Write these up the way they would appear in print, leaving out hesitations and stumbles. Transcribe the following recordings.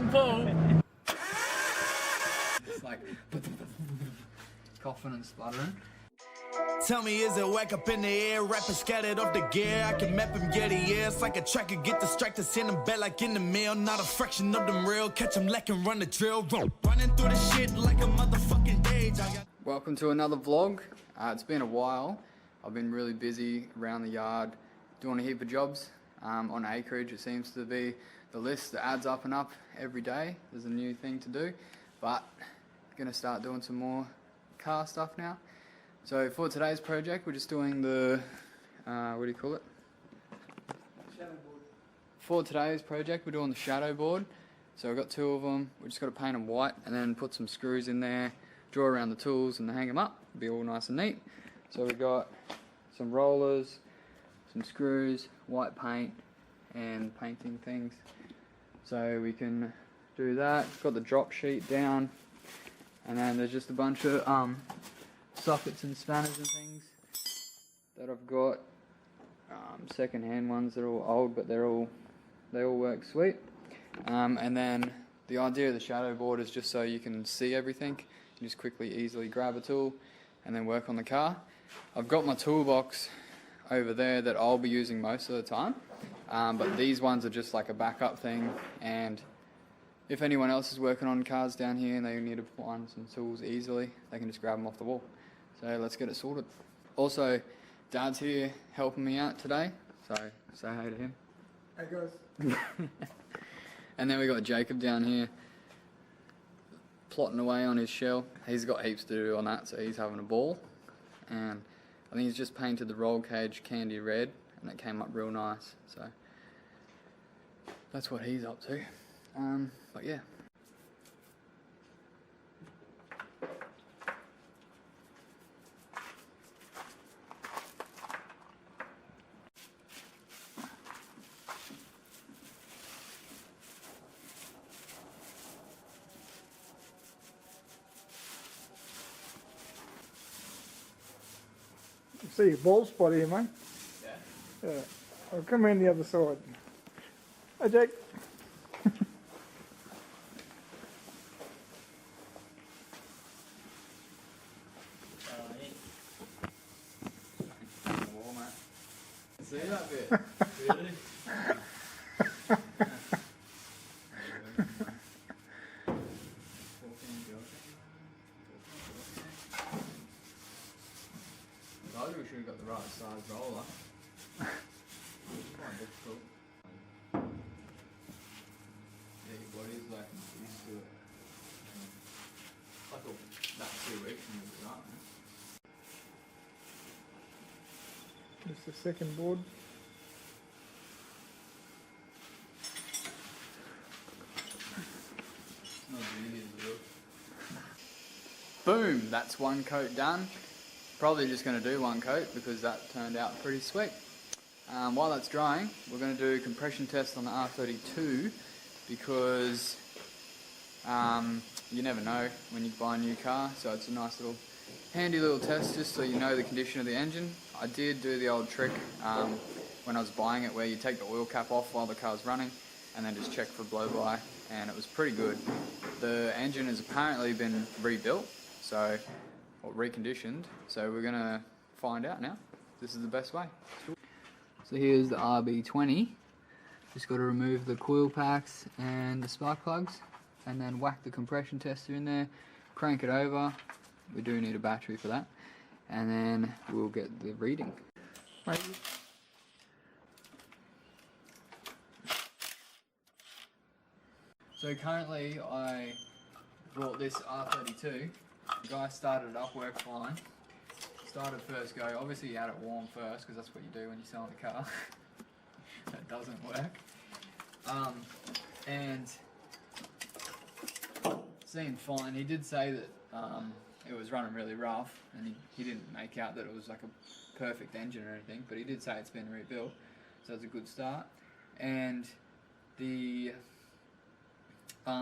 and pull. It's like coughing and spluttering. Tell me, is it whack up in the air? Rapping scattered off the gear. I can map him, get the air. It's like a tracker, get distracted, send him back like in the mail. Not a fraction of them real. Catch him lacking, run the drill. Running through the shit like a motherfucking dage. Welcome to another vlog. It's been a while. I've been really busy around the yard doing a heap of jobs. On acreage, it seems to be the list that adds up and up every day. There's a new thing to do, but I'm gonna start doing some more car stuff now. So for today's project, we're just doing the, what do you call it? Shadow board. For today's project, we're doing the shadow board. So we've got two of them. We just got to paint them white and then put some screws in there, draw around the tools and hang them up. It'll be all nice and neat. So we've got some rollers, some screws, white paint and painting things. So we can do that. Got the drop sheet down, and then there's just a bunch of sockets and spanners and things that I've got. Second-hand ones that are all old, but they all work sweet. And then the idea of the shadow board is just so you can see everything. You just quickly, easily grab a tool and then work on the car. I've got my toolbox over there that I'll be using most of the time, but these ones are just like a backup thing, and if anyone else is working on cars down here and they need to find some tools easily, they can just grab them off the wall. So let's get it sorted. Also, Dad's here helping me out today, so say hey to him. Hey guys. And then we got Jacob down here plotting away on his shell. He's got heaps to do on that, so he's having a ball. And I think he's just painted the roll cage candy red, and it came up real nice. So that's what he's up to. But yeah. See your bald spot here, mate. Yeah. Yeah. I'll come in the other side. Hey, Jake. See that bit? Really? I think we should have got the right size roller. It's quite difficult. Yeah, your body's like used to it. I thought that 2 weeks and you'll be right, man. Just the second board. It's not as easy as it looks. Boom! That's one coat done. Probably just going to do one coat because that turned out pretty sweet. While that's drying, we're going to do a compression test on the R32 because you never know when you buy a new car, so it's a nice little handy little test just so you know the condition of the engine. I did do the old trick when I was buying it where you take the oil cap off while the car's running and then just check for blow-by, and it was pretty good. The engine has apparently been rebuilt, so or reconditioned, so we're gonna find out now. This is the best way. So here's the RB20. Just got to remove the coil packs and the spark plugs, and then whack the compression tester in there, crank it over. We do need a battery for that, and then we'll get the reading. Mate. So currently I bought this R32. The guy started it up, worked fine. Started first go, obviously you had it warm first because that's what you do when you're selling a car. That doesn't work. And seemed fine. He did say that it was running really rough, and he didn't make out that it was like a perfect engine or anything, but he did say it's been rebuilt, so it's a good start. And the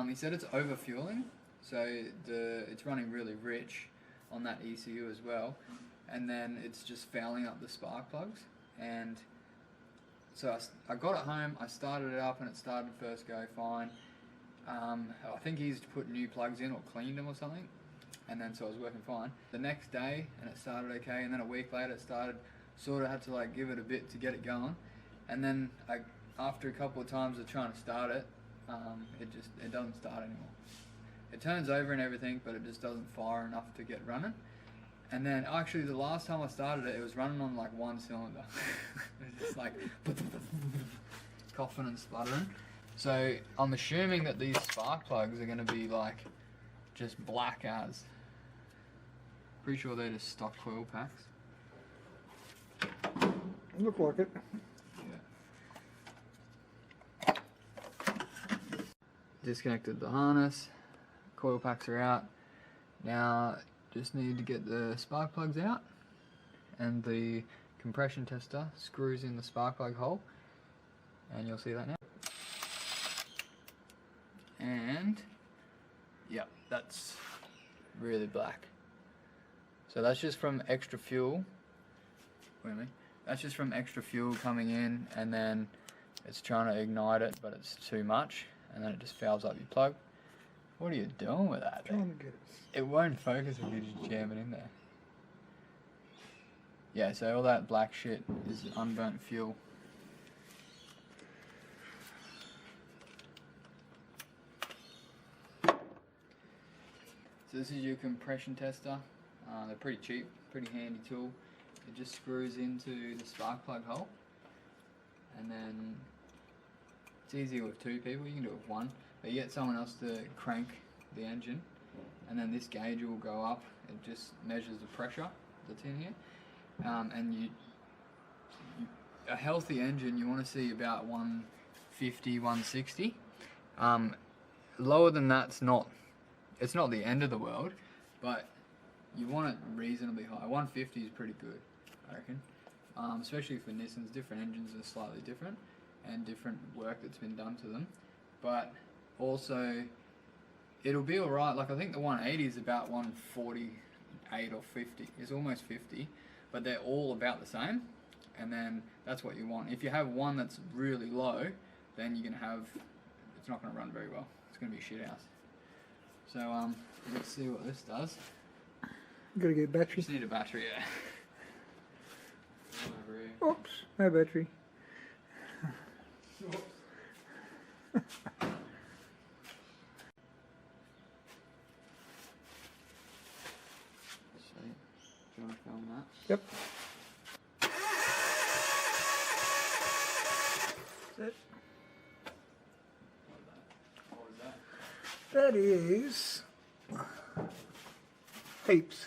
he said it's over fueling, so it's running really rich on that ECU as well, and then it's just fouling up the spark plugs. And so I got it home, I started it up and it started first go fine. I think he's put new plugs in or cleaned them or something, and then so it was working fine. The next day, and it started okay, and then a week later it started, sort of had to like give it a bit to get it going, and then after a couple of times of trying to start it, it doesn't start anymore. It turns over and everything, but it just doesn't fire enough to get running. And then actually the last time I started it, it was running on like one cylinder. It was just like coughing and spluttering. So I'm assuming that these spark plugs are going to be like just black as. Pretty sure they're just stock coil packs. Look like it. Yeah. Disconnected the harness. Coil packs are out. Now just need to get the spark plugs out, and the compression tester screws in the spark plug hole, and you'll see that now. And yep, that's really black. So that's just from extra fuel. Wait a minute. That's just from extra fuel coming in, and then it's trying to ignite it, but it's too much, and then it just fouls up your plug. What are you doing with that? Trying to get it. It won't focus if you just jam it in there. Yeah, so all that black shit is unburnt fuel. So this is your compression tester. They're pretty cheap, pretty handy tool. It just screws into the spark plug hole, and then it's easier with two people. You can do it with one, but you get someone else to crank the engine, and then this gauge will go up. It just measures the pressure that's in here, and a healthy engine you want to see about 150, 160. Lower than that's not. It's not the end of the world, but you want it reasonably high. 150 is pretty good, I reckon. Especially for Nissans, different engines are slightly different, and different work that's been done to them. But also, it'll be alright. Like I think the 180 is about 148 or 50. It's almost 50, but they're all about the same. And then that's what you want. If you have one that's really low, then you're gonna have. It's not gonna run very well. It's gonna be a shit house. So let's see what this does. Gotta get battery. Just need a battery, yeah. Over here. Oops, no battery. So, do you want to film that? Yep. That's it. What was that? That is heaps.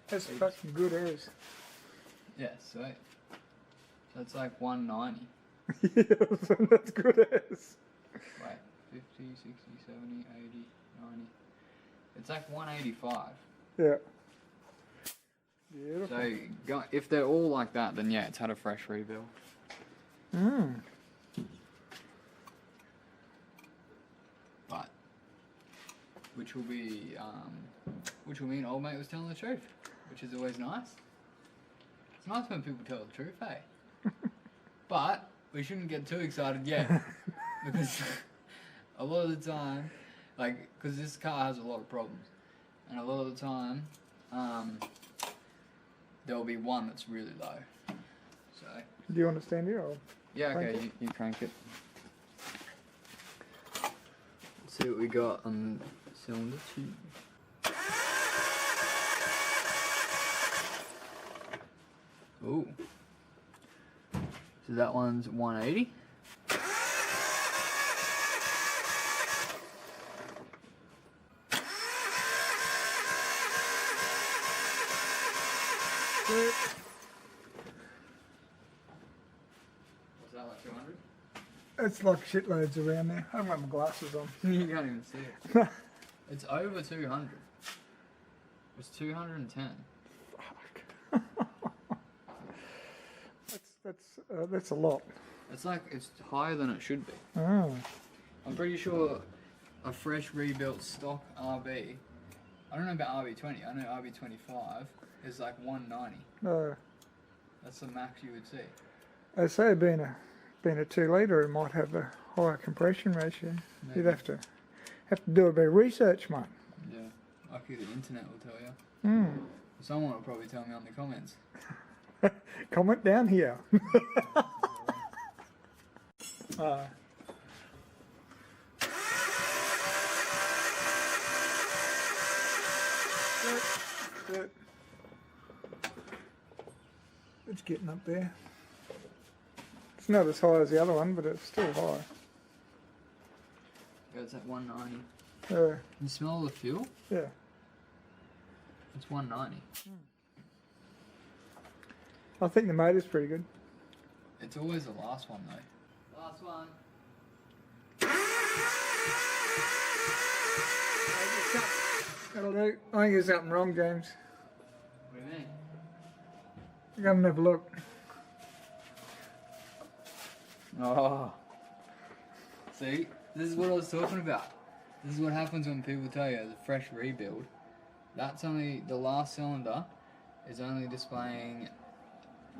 That's fucking good as. Yeah, sweet. So it's like 190. Yes, that's good as. Wait, 50, 60, 70, 80, 90. It's like 185. Yeah. Beautiful. So if they're all like that, then yeah, it's had a fresh rebuild. Mm. But which will mean old mate was telling the truth, which is always nice. It's nice when people tell the truth, eh? But we shouldn't get too excited yet, because a lot of the time, like, because this car has a lot of problems, and a lot of the time, there'll be one that's really low. So. Do you understand here? Or Yeah, okay, crank you crank it. Let's see what we got on cylinder 2. Ooh. So that one's 180. What's that, like 200? It's like shitloads around there. I haven't got my glasses on. You can't even see it. It's over 200. It's 210. Fuck. That's a lot. It's like, it's higher than it should be. Oh. I'm pretty sure a fresh rebuilt stock RB, I don't know about RB20, I know RB25 is like 190. No. That's the max you would see. I say being a 2 litre, it might have a higher compression ratio. Maybe. You'd have to Have to do a bit of research, mate. Yeah, lucky the internet will tell you. Mm. Someone will probably tell me on the comments. Comment down here. It's getting up there. It's not as high as the other one, but it's still high. Yeah, it's at 190. Yeah. Can you smell the fuel? Yeah. It's 190. I think the motor's pretty good. It's always the last one though. Last one. That'll do. I think there's something wrong, James. What do you mean? Come and have a look. Oh. See? This is what I was talking about. This is what happens when people tell you it's a fresh rebuild. That's only, the last cylinder is only displaying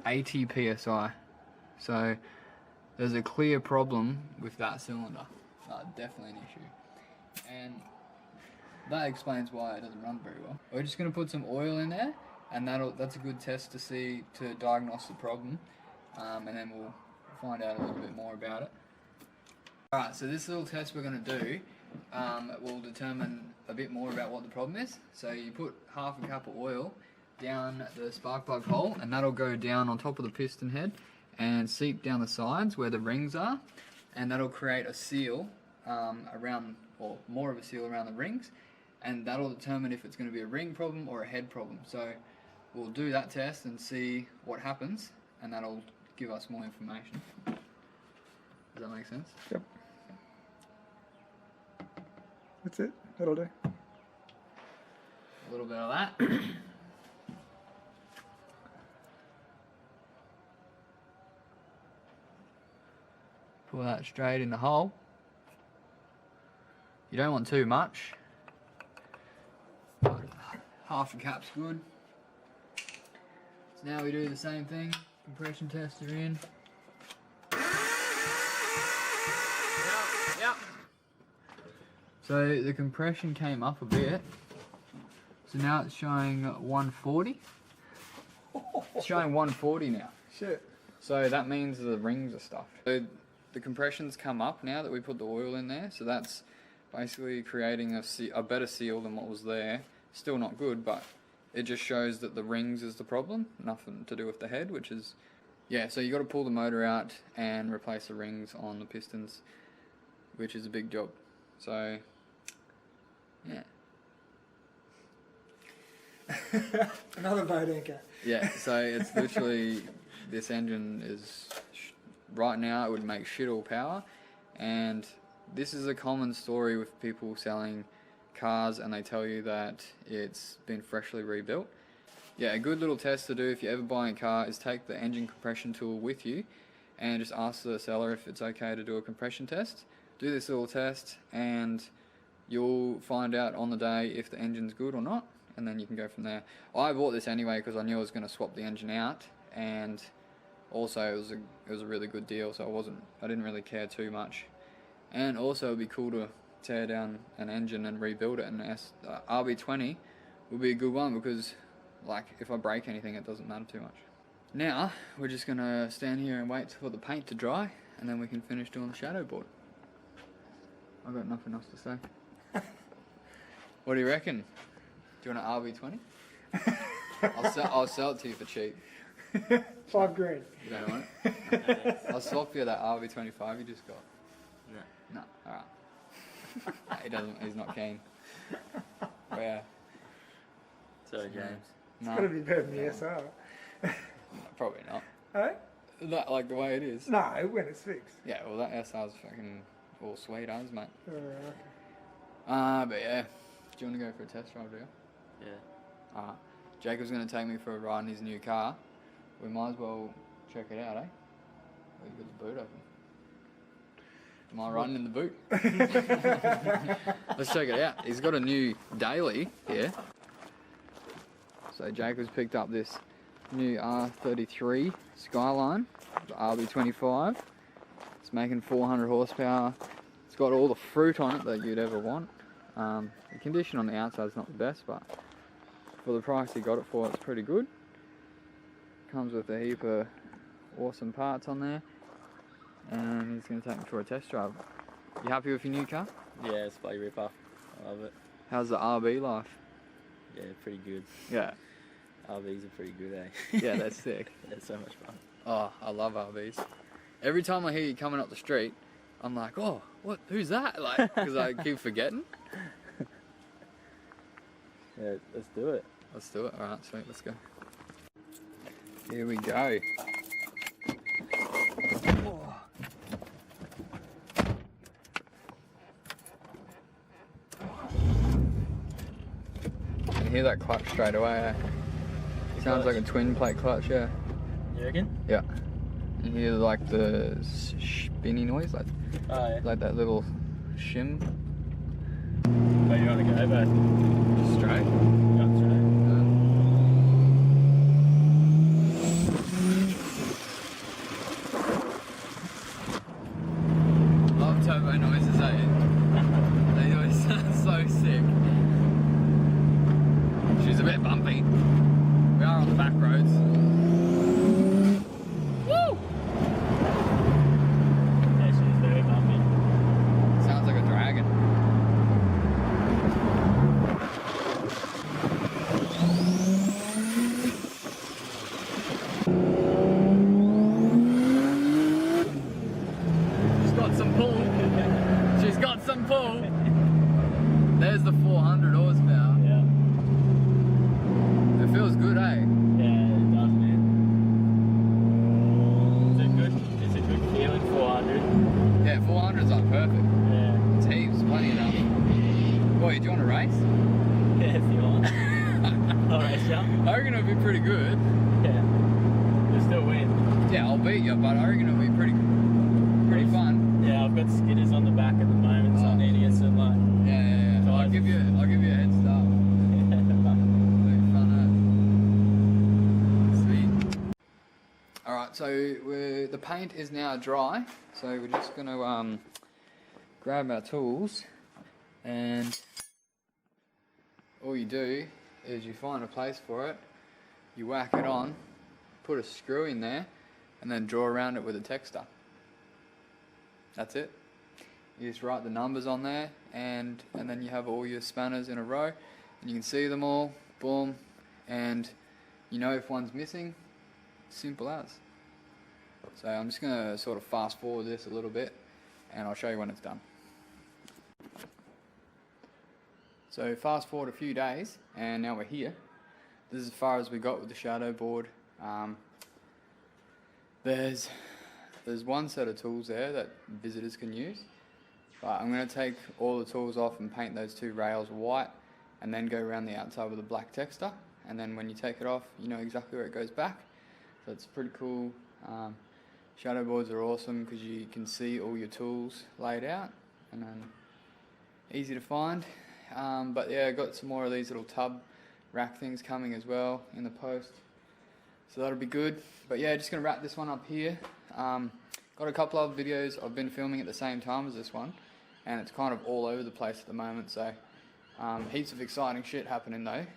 80 psi. So there's a clear problem with that cylinder. Definitely an issue. And that explains why it doesn't run very well. We're just going to put some oil in there, and that's a good test to diagnose the problem. And then we'll find out a little bit more about it. Alright, so this little test we're going to do will determine a bit more about what the problem is. So you put half a cup of oil down the spark plug hole, and that'll go down on top of the piston head and seep down the sides where the rings are, and that'll create a seal around, or more of a seal around the rings, and that'll determine if it's going to be a ring problem or a head problem. So we'll do that test and see what happens, and that'll give us more information. Does that make sense? Yep. That's it. That'll do. A little bit of that. Pull that straight in the hole. You don't want too much. Half a cap's good. So now we do the same thing. Compression tester in. Yep. So the compression came up a bit. So now it's showing 140. It's showing 140 now. Shit. So that means the rings are stuffed. So the compression's come up now that we put the oil in there. So that's basically creating a better seal than what was there. Still not good, but it just shows that the rings is the problem. Nothing to do with the head, which is... Yeah, so you got to pull the motor out and replace the rings on the pistons, which is a big job. So, yeah. Another boat anchor. Yeah, so it's literally, this engine is, right now it would make shit all power, and this is a common story with people selling cars, and they tell you that it's been freshly rebuilt. Yeah, a good little test to do if you're ever buying a car is take the engine compression tool with you and just ask the seller if it's okay to do a compression test. Do this little test and you'll find out on the day if the engine's good or not, and then you can go from there. I bought this anyway because I knew I was going to swap the engine out, and also it was a really good deal, so I didn't really care too much. And also it'd be cool to tear down an engine and rebuild it, and RB20 would be a good one because, like, if I break anything it doesn't matter too much. Now we're just going to stand here and wait for the paint to dry, and then we can finish doing the shadow board. I've got nothing else to say. What do you reckon? Do you want an RB20? I'll sell it to you for cheap. $5 grand. You don't want it? I'll swap you that RB25 you just got. No. No, alright. He's not keen. But yeah. Sorry, James. It's got to be better than the SR. Probably not. Hey? Not like the way it is. No, when it's fixed. Yeah, well that SR's fucking all sweet as, mate. Okay. But yeah. Do you want to go for a test drive, do you? Yeah. Jacob's going to take me for a ride in his new car. We might as well check it out, eh? Oh, you got the boot open. Am I riding in the boot? Let's check it out. He's got a new daily here. So Jacob's picked up this new R33 SKYLINE, the RB20. It's making 400 horsepower. It's got all the fruit on it that you'd ever want. The condition on the outside is not the best, but for the price you got it for, it's pretty good. Comes with a heap of awesome parts on there, and he's going to take me for a test drive. You happy with your new car? Yeah, it's bloody ripper. I love it. How's the RB life? Yeah, pretty good. Yeah. RVs are pretty good, eh? Yeah, that's sick. It's so much fun. Oh, I love RVs. Every time I hear you coming up the street, I'm like, oh, what? Who's that? Like, because I keep forgetting. Yeah, let's do it. Let's do it. All right, sweet. Let's go. Here we go. Oh. You can hear that clutch straight away. Eh? Sounds like a twin plate clutch, yeah. You reckon? Yeah. You hear like the spinny noise, like like that little shim. Where you want to go, bud? Just straight. Got straight. Love turbo noises, eh? They always sound so sick. She's a bit bumpy. We are on the back roads. Woo! Yeah, she's very bumpy. Sounds like a dragon. She's got some pull. She's got some pull. There's the 400 horsepower. Yeah. It feels good, eh? Yeah, it does, man. It's a good feeling, 400. Yeah, 400's like perfect. Yeah. It's heaps, plenty enough. Boy, do you want to race? Yeah, if you want. I'll race you. I reckon it'll be pretty good. Yeah. You'll still win. Yeah, I'll beat you, but I reckon it'll be pretty fun. Yeah, I've got skidders on the back at the moment, so I need to get some like. Yeah. I'll give you a head start. Sweet. All right, so the paint is now dry, so we're just gonna grab our tools, and all you do is you find a place for it, you whack it on, put a screw in there, and then draw around it with a texter. That's it. You just write the numbers on there, and then you have all your spanners in a row, and you can see them all, boom, and you know if one's missing, simple as. So I'm just going to sort of fast forward this a little bit, and I'll show you when it's done. So fast forward a few days, and now we're here. This is as far as we got with the shadow board. There's one set of tools there that visitors can use, but I'm going to take all the tools off and paint those two rails white, and then go around the outside with a black texture, and then when you take it off, you know exactly where it goes back. So it's pretty cool. Shadow boards are awesome because you can see all your tools laid out, and then easy to find. But yeah, I got some more of these little tub rack things coming as well in the post, so that'll be good. But yeah, just gonna wrap this one up here. Got a couple other videos I've been filming at the same time as this one, and it's kind of all over the place at the moment, so heaps of exciting shit happening though.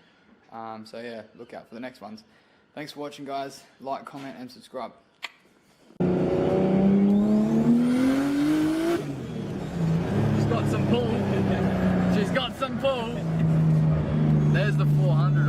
So yeah, look out for the next ones. Thanks for watching, guys. Like, comment and subscribe. She's got some pull. She's got some pull. There's the 400